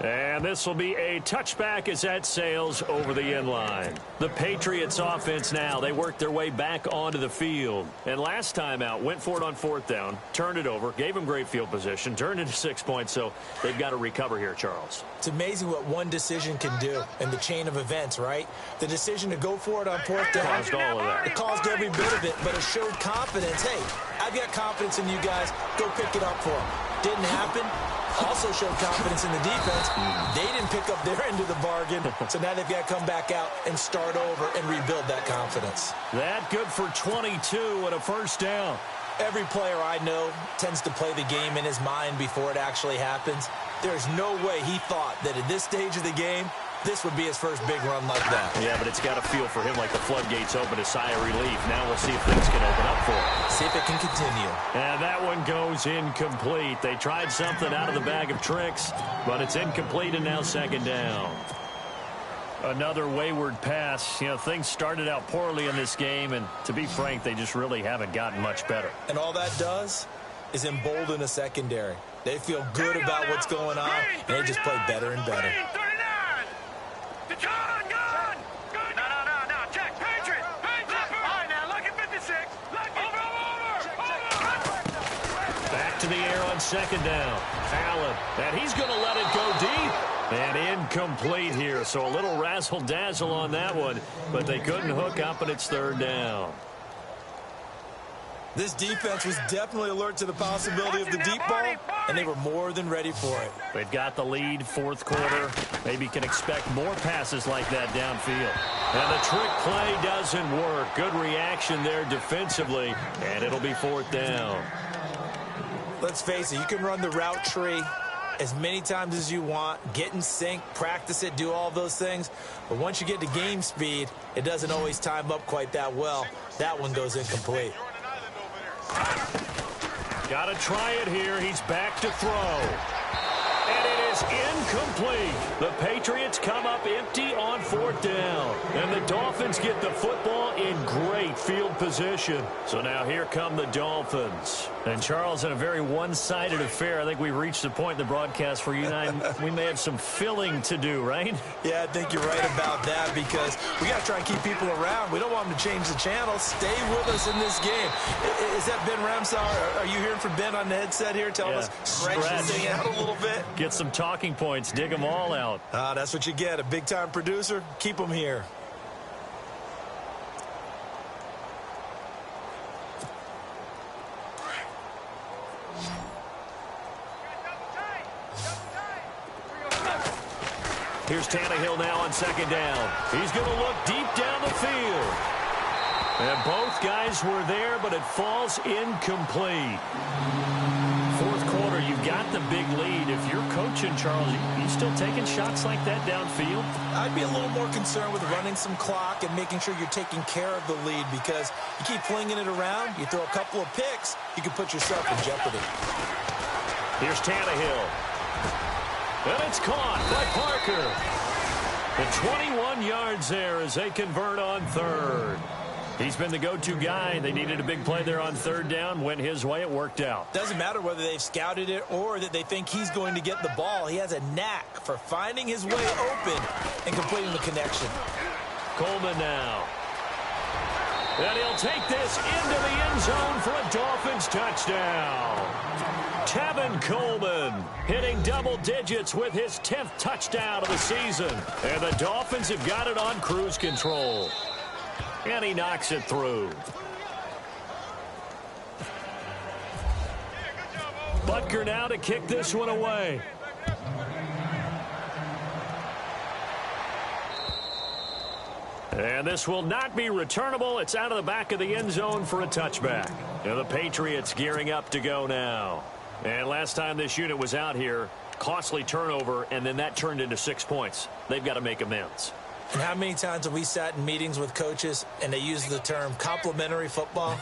[SPEAKER 1] And this will be a touchback as that sails over the end line. The Patriots offense now, they work their way back onto the field. And last time out, went for it on 4th down, turned it over, gave them great field position, turned into 6 points, so they've got to recover here, Charles.
[SPEAKER 2] It's amazing what one decision can do in the chain of events, right? The decision to go for it on 4th down.
[SPEAKER 1] Caused all of that.
[SPEAKER 2] It caused every bit of it, but it showed confidence. Hey, I've got confidence in you guys. Go pick it up for them. Didn't happen. Also showed confidence in the defense. They didn't pick up their end of the bargain, so now they've got to come back out and start over and rebuild that confidence.
[SPEAKER 1] That good for 22 and a 1st down.
[SPEAKER 2] Every player I know tends to play the game in his mind before it actually happens. There's no way he thought that at this stage of the game, this would be his first big run like that.
[SPEAKER 1] Yeah, but it's got to feel for him like the floodgates open, a sigh of relief. Now we'll see if things can open up for him.
[SPEAKER 2] See if it can continue.
[SPEAKER 1] And that one goes incomplete. They tried something out of the bag of tricks, but it's incomplete and now 2nd down. Another wayward pass. You know, things started out poorly in this game, and to be frank, they just really haven't gotten much better.
[SPEAKER 2] And all that does is embolden a secondary. They feel good about what's going on, and they just play better and better.
[SPEAKER 1] Back to the air on 2nd down. Allen, and he's going to let it go deep. And incomplete here, so a little razzle-dazzle on that one, but they couldn't hook up, and it's 3rd down.
[SPEAKER 2] This defense was definitely alert to the possibility of the deep ball, and they were more than ready for it.
[SPEAKER 1] They've got the lead, 4th quarter. Maybe can expect more passes like that downfield. And the trick play doesn't work. Good reaction there defensively, and it'll be 4th down.
[SPEAKER 2] Let's face it, you can run the route tree as many times as you want, get in sync, practice it, do all those things. But once you get to game speed, it doesn't always time up quite that well. That one goes incomplete.
[SPEAKER 1] Got to try it here. He's back to throw. And it is incomplete. The Patriots come up empty on 4th down. And the Dolphins get the football in great field position. So now here come the Dolphins. And Charles, in a very one-sided affair, I think we've reached the point in the broadcast where you and I, we may have some filling to do, right?
[SPEAKER 2] Yeah, I think you're right about that because we got to try and keep people around. We don't want them to change the channel. Stay with us in this game. Is that Ben Ramsauer? Are you hearing from Ben on the headset here telling us stretch this thing out a little bit?
[SPEAKER 1] Get some talking points. Dig them all out.
[SPEAKER 2] That's what you get. A big-time producer. Keep them here.
[SPEAKER 1] Here's Tannehill now on 2nd down. He's going to look deep down the field. And both guys were there, but it falls incomplete. 4th quarter, you got the big lead. If you're coaching, Charles, you still taking shots like that downfield?
[SPEAKER 2] I'd be a little more concerned with running some clock and making sure you're taking care of the lead because you keep flinging it around, you throw a couple of picks, you can put yourself in jeopardy.
[SPEAKER 1] Here's Tannehill. And it's caught by Parker. The 21 yards there as they convert on 3rd. He's been the go-to guy. They needed a big play there on 3rd down. Went his way. It worked out.
[SPEAKER 2] Doesn't matter whether they've scouted it or that they think he's going to get the ball. He has a knack for finding his way open and completing the connection.
[SPEAKER 1] Coleman now. And he'll take this into the end zone for a Dolphins touchdown. Tevin Coleman hitting double digits with his 10th touchdown of the season. And the Dolphins have got it on cruise control. And he knocks it through. Butker now to kick this one away. And this will not be returnable. It's out of the back of the end zone for a touchback. And the Patriots gearing up to go now. And last time this unit was out here, costly turnover, and then that turned into 6 points. They've got to make amends.
[SPEAKER 2] And how many times have we sat in meetings with coaches and they use the term complementary football?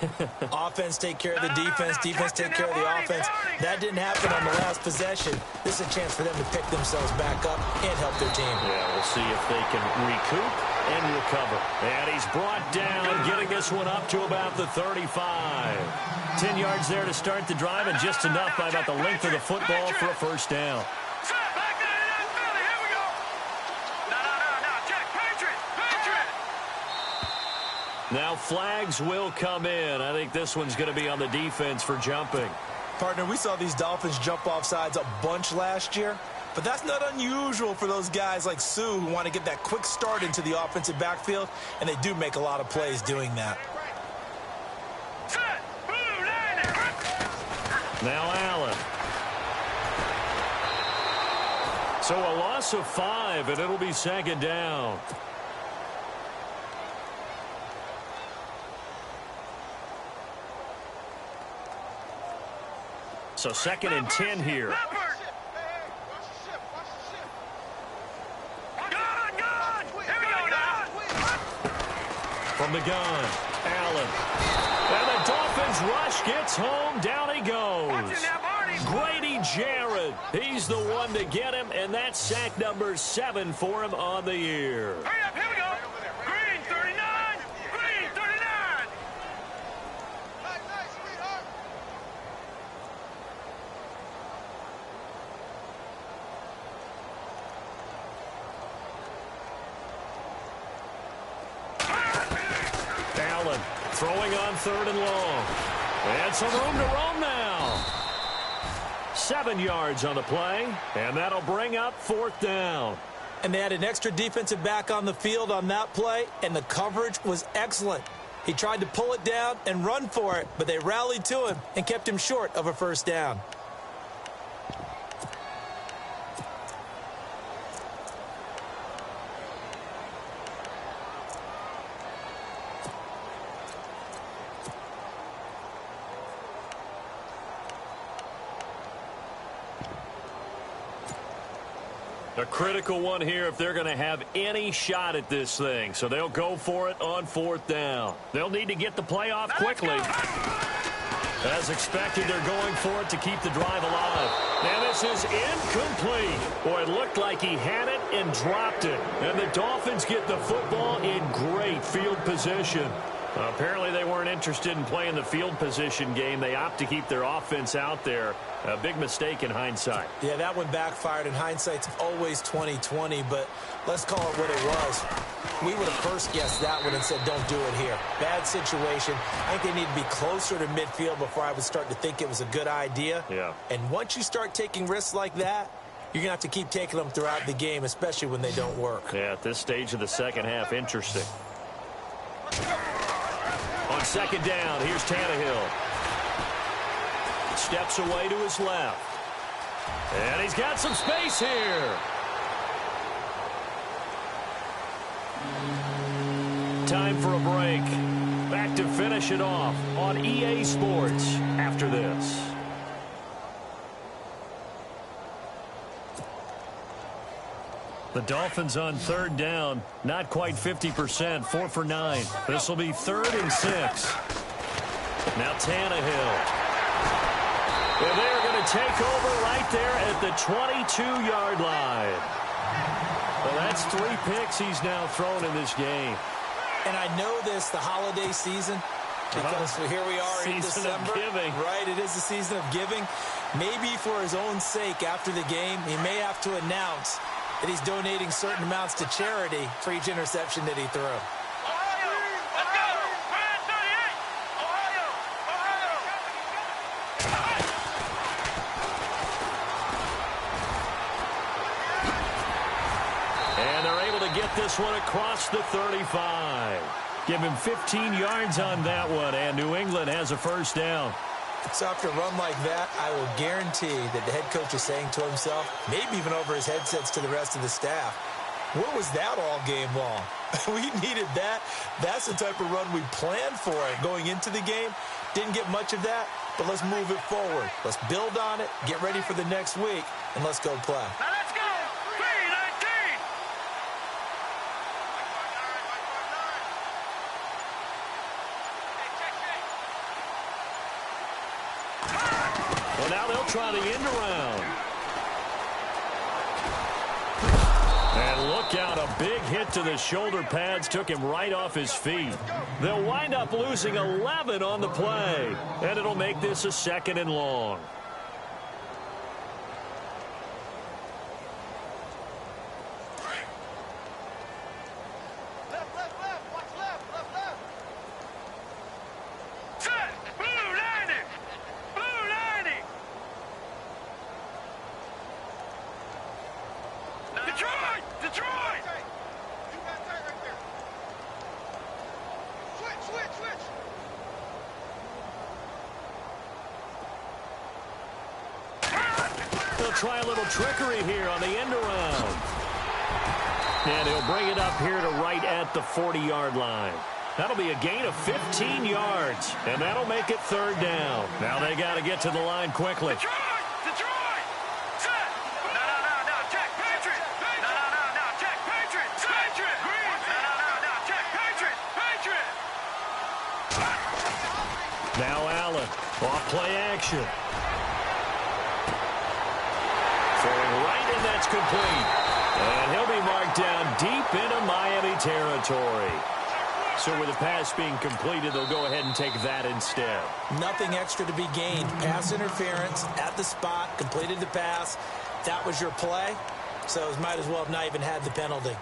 [SPEAKER 2] Offense take care of the defense, defense take care of the offense. That didn't happen on the last possession. This is a chance for them to pick themselves back up and help their team.
[SPEAKER 1] Yeah, we'll see if they can recoup and recover. And he's brought down, getting this one up to about the 35. 10 yards there to start the drive, and just enough by about the length of the football for a first down. Now flags will come in. I think this one's going to be on the defense for jumping.
[SPEAKER 2] Partner, we saw these Dolphins jump off sides a bunch last year, but that's not unusual for those guys like Sue who want to get that quick start into the offensive backfield, and they do make a lot of plays doing that.
[SPEAKER 1] Now Allen. So a loss of 5, and it'll be second down. So second and 10 here. From the gun, Allen. And the Dolphins rush gets home. Down he goes. Grady Jarrett. He's the one to get him, and that's sack number 7 for him on the year.
[SPEAKER 3] Hurry up, here we go. Green 39. Green 39. Nice, sweetheart.
[SPEAKER 1] Allen throwing on 3rd and long. And some room to roam now. 7 yards on the play, and that'll bring up 4th down.
[SPEAKER 2] And they had an extra defensive back on the field on that play, and the coverage was excellent. He tried to pull it down and run for it, but they rallied to him and kept him short of a first down.
[SPEAKER 1] A critical one here if they're going to have any shot at this thing. So they'll go for it on 4th down. They'll need to get the play off quickly. As expected, they're going for it to keep the drive alive. And this is incomplete. Boy, it looked like he had it and dropped it. And the Dolphins get the football in great field position. Apparently they weren't interested in playing the field position game. They opt to keep their offense out there. A big mistake in hindsight.
[SPEAKER 2] Yeah, that one backfired, and hindsight's always 20/20, but let's call it what it was. We would have first guessed that one and said, don't do it here. Bad situation. I think they need to be closer to midfield before I would start to think it was a good idea.
[SPEAKER 1] Yeah.
[SPEAKER 2] And once you start taking risks like that, you're going to have to keep taking them throughout the game, especially when they don't work.
[SPEAKER 1] Yeah, at this stage of the second half, interesting. On 2nd down, here's Tannehill. Steps away to his left. And he's got some space here. Time for a break. Back to finish it off on EA Sports after this. The Dolphins on 3rd down, not quite 50%, 4 for 9. This will be 3rd and 6. Now Tannehill. And they're going to take over right there at the 22-yard line. Well, that's 3 picks he's now thrown in this game.
[SPEAKER 2] And I know this, the holiday season, because here we are in December.
[SPEAKER 1] Season of giving.
[SPEAKER 2] Right, it is the season of giving. Maybe for his own sake after the game, he may have to announce that he's donating certain amounts to charity for each interception that he threw.
[SPEAKER 3] Ohio, let's go. Brand 38. Ohio, Ohio.
[SPEAKER 1] And they're able to get this one across the 35. Give him 15 yards on that one, and New England has a first down.
[SPEAKER 2] So after a run like that, I will guarantee that the head coach is saying to himself, maybe even over his headsets to the rest of the staff, where was that all game long? We needed that. That's the type of run we planned for it going into the game. Didn't get much of that, but let's move it forward. Let's build on it, get ready for the next week, and let's go play.
[SPEAKER 3] Now let's go. 319.
[SPEAKER 1] Well, now they'll try the end around. And look out, a big hit to the shoulder pads took him right off his feet. They'll wind up losing 11 on the play, and it'll make this a 2nd and long. try a little trickery here on the end around. And he'll bring it up here to right at the 40-yard line. That'll be a gain of 15 yards, and that'll make it third down. Now they got to get to the line quickly.
[SPEAKER 3] Detroit! Set! No, check, Patriot! No, check, Patriot! Patriot! No, check, Patriot! Patriot!
[SPEAKER 1] Now Allen, off play action. Throwing right, and that's complete. And he'll be marked down deep into Miami territory. So with the pass being completed, they'll go ahead and take that instead.
[SPEAKER 2] Nothing extra to be gained. Pass interference at the spot, completed the pass. That was your play, so it might as well have not even had the penalty.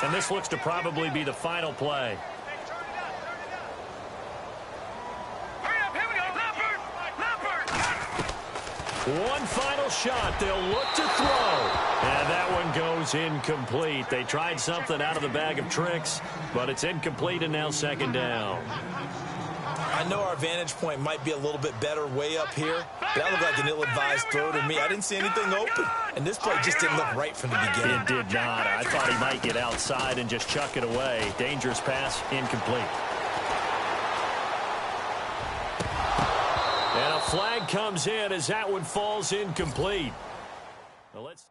[SPEAKER 1] And this looks to probably be the final play.
[SPEAKER 3] Hurry up, here we go, Leopard!
[SPEAKER 1] One final shot. They'll look to throw. And that one goes incomplete. They tried something out of the bag of tricks, but it's incomplete and now second down.
[SPEAKER 4] I know our vantage point might be a little bit better way up here. That looked like an ill-advised throw to me. I didn't see anything open. And this play just didn't look right from the beginning.
[SPEAKER 1] It did not. I thought he might get outside and just chuck it away. Dangerous pass, incomplete. And a flag comes in as that one falls incomplete. Well, let's